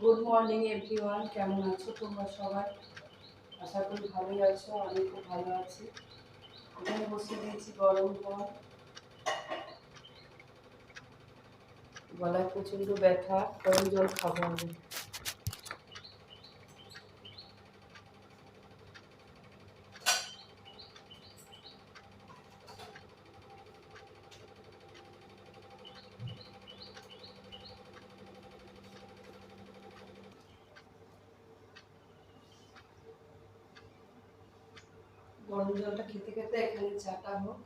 Good morning everyone, কেমন আছো তোমরা সবাই? আশা করি ভালোই আছো। আমি খুব ভালো আছি। এখানে বসে দিয়েছি গরম জল, গলায় প্রচণ্ড ব্যথা, গরম জল খাবো আমি। গরম জলটা খেতে খেতে এখানে চাটা হোক।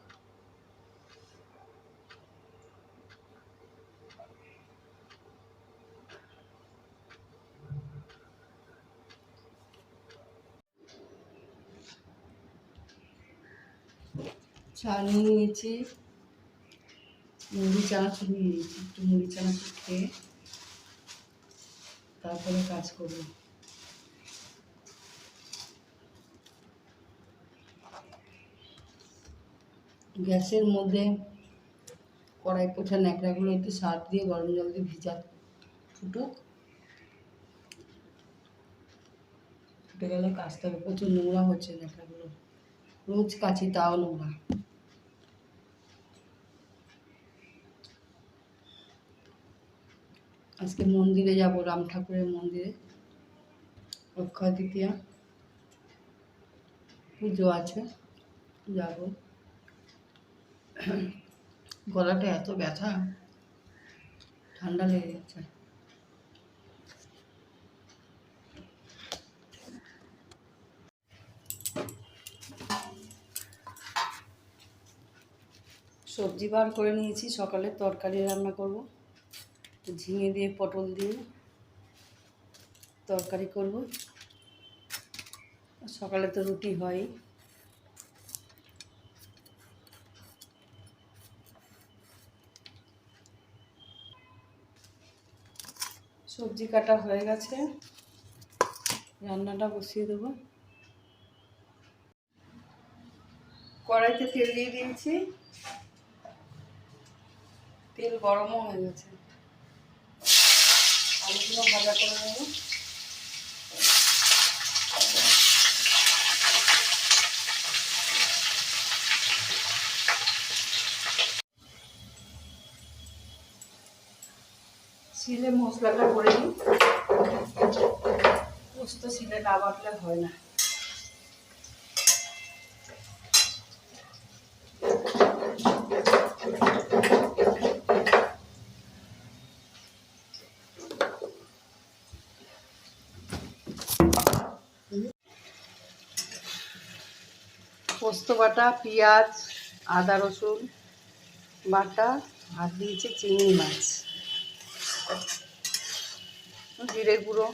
চা নিয়ে নিয়েছি, মুড়ি চানাচুর নিয়ে নিয়েছি। একটু মুড়ি চানাচুর খেয়ে তারপরে কাজ করবো। গ্যাসের মধ্যে কড়াই পোছা ন্যাকড়াগুলো একটু সার্ফ দিয়ে গরম জল দিয়ে ভিজা ফুটুক, ফুটে গেলে কাচতে হবে। প্রচুর নোংরা হচ্ছে ন্যাকড়াগুলো, রোজ কাচি তাও নোংরা। আজকে মন্দিরে যাব, রাম ঠাকুরের মন্দিরে। অক্ষয় তৃতীয়া পুজো আছে, যাব। গলাটা এত ব্যথা, ঠান্ডা লেগে যাচ্ছে। সবজি বার করে নিয়েছি, সকালে তরকারি রান্না করব। ঝিঙে দিয়ে পটল দিয়ে তরকারি করব। সকালে তো রুটি হয়। সবজি কাটা হয়ে গেছে, রান্নাটা বসিয়ে দেবো। কড়াইতে তেল দিয়ে দিয়েছি, তেল গরমও হয়ে গেছে। আলুগুলো ভাজা করে নেব। শিলে মশলাটা করে নিই, পোস্ত শিলে না বাটলে হয় না। পোস্ত বাটা, পেঁয়াজ, আদা রসুন বাটা, আর দিয়েছে চিংড়ি মাছ, জিরে গুঁড়ো,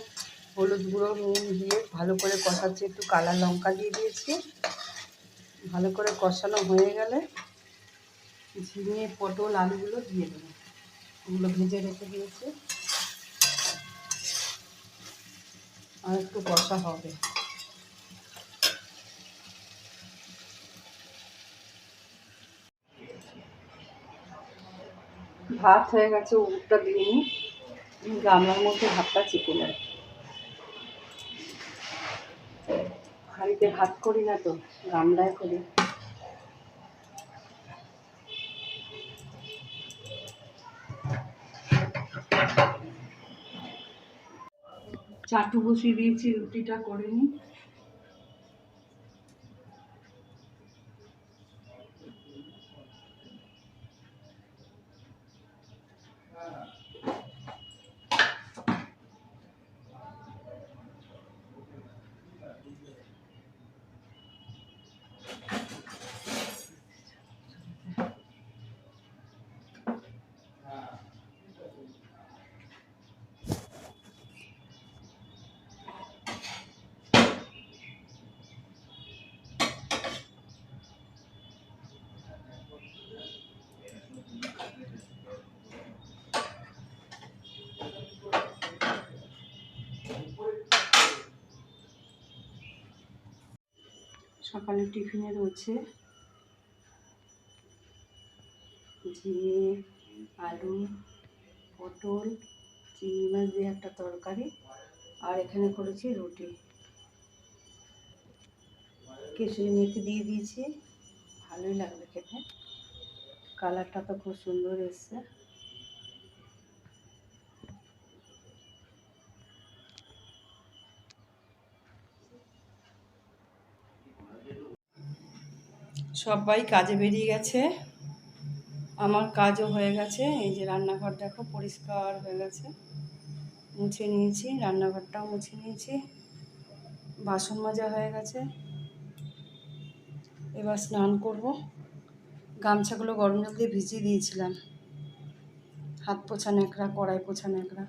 হলুদ গুঁড়ো, নুন দিয়ে ভালো করে কষাচ্ছি। একটু কালা লঙ্কা দিয়ে দিয়েছি। ভালো করে কষানো হয়ে গেলে ঝিঙে পটল আলুগুলো দিয়ে দেবো। ওগুলো ভেজে রেখে দিয়েছি, আর একটু কষা হবে। ভাত হয়ে গেছে, উঠটা দিয়ে নিই। গামলার মধ্যে ভাতটা চেপে নেয়। হাঁড়িতে ভাত করি না তো, গামলায় করি। চাটু বসিয়ে দিয়েছি, রুটিটা করে নিই। সকালে টিফিনে রয়েছে ঝিঙে, আলু, পটল, চিংড়ি মাছ দিয়ে একটা তরকারি, আর এখানে করেছি রুটি। কেশরি মেথি দিয়ে দিয়েছি, ভালোই লাগবে খেতে। কালারটা তো খুব সুন্দর এসছে। সবাই কাজে বেরিয়ে গেছে, আমার কাজও হয়ে গেছে। এই যে রান্নাঘর দেখো পরিষ্কার হয়ে গেছে, মুছে নিয়েছি, রান্নাঘরটাও মুছে নিয়েছি, বাসন মাজা হয়ে গেছে। এবার স্নান করব। গামছাগুলো গরম জল দিয়ে ভিজিয়ে দিয়েছিলাম, হাত পোছা ন্যাকড়া, কড়াই পোছা ন্যাকড়া।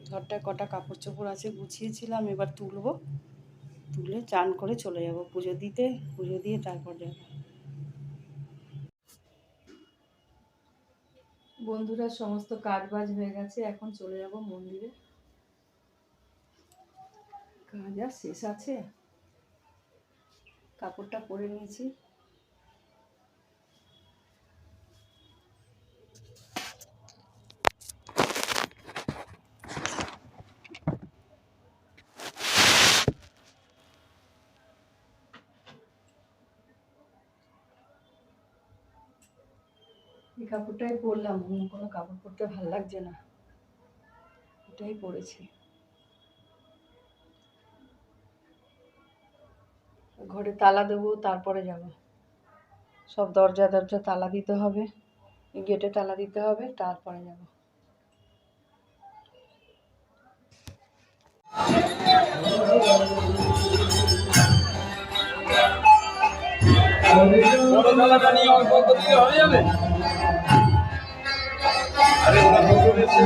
ঘরটায় কটা কাপড় চোপড় আছে গুছিয়েছিলাম, এবার তুলবো, তুলে চান করে চলে যাব পুজো দিতে। পুজো দিয়ে তারপর যাব। বন্ধুরা সমস্ত কাজ বাজ হয়ে গেছে, এখন চলে যাব মন্দিরে। কাজ আর শেষ আছে। কাপড়টা পরে নিয়েছি। এই কাপড়টাই পরলাম, অন্য কোনো কাপড় পরতে ভালো লাগছে না, এটাই পরেছি। ঘরে তালা দেবো, তারপরে যাব। সব দরজা তালা দিতে হবে, গেটে তালা দিতে হবে, তারপরে যাব। বড় থালাটা নিয়ে অল্প অল্প দিলে হয়ে যাবে। আরে ওরা বলতে পেরেছে।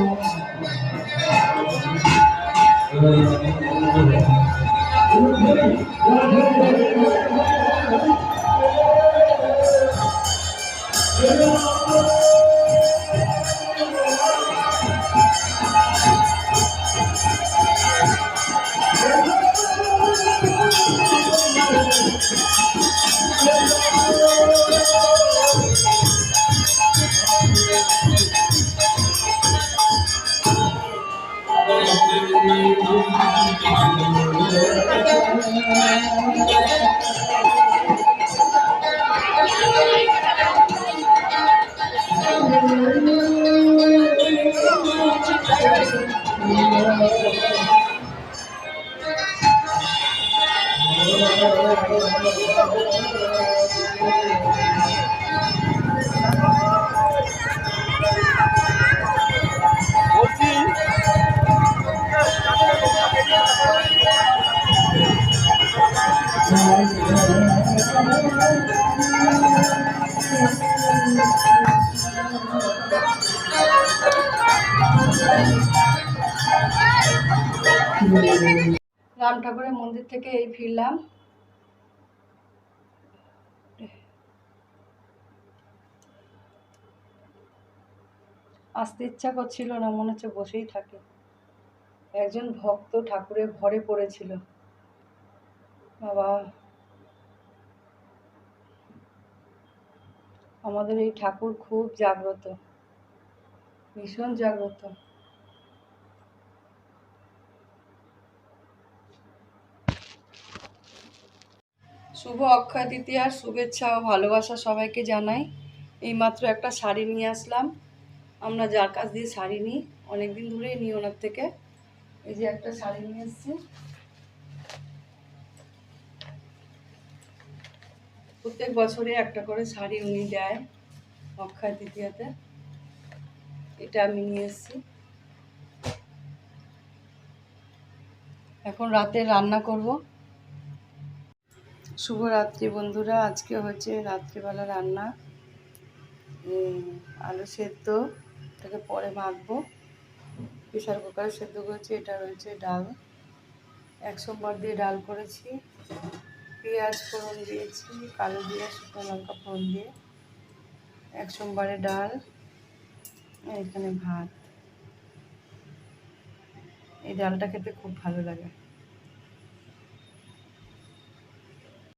রাম ঠাকুরের মন্দির থেকে এই ফিরলাম। আসতে ইচ্ছা করছিল না, মনে হচ্ছে বসেই থাকে। একজন ভক্ত ঠাকুরের ঘরে পড়েছিল। বাবা, আমাদের এই ঠাকুর খুব জাগ্রত, ভীষণ জাগ্রত। শুভ অক্ষয় তৃতীয়ার শুভেচ্ছা ও ভালোবাসা সবাইকে জানাই। এইমাত্র একটা শাড়ি নিয়ে আসলাম। আমরা যার কাছ দিয়ে শাড়ি নিই, অনেকদিন ধরেই নিই ওনার থেকে। এই যে একটা শাড়ি নিয়ে এসেছি। প্রত্যেক বছরে একটা করে শাড়ি উনি দেয় অক্ষয় তৃতীয়াতে। এটা আমি নিয়ে এসেছি। এখন রাতে রান্না করব। শুভরাত্রি বন্ধুরা। আজকে হচ্ছে রাত্রিবেলা রান্না, আলু সেদ্ধ, এটাকে পরে মাখবো। প্রেশার কুকারে সেদ্ধ করেছি। এটা রয়েছে ডাল, 1 সোমবার দিয়ে ডাল করেছি। পেঁয়াজ ফোড়ন দিয়েছি, কালো জিরা শুকনো লঙ্কা ফোড়ন দিয়ে 1 সোমবারে ডাল। এখানে ভাত। এই ডালটা খেতে খুব ভালো লাগে।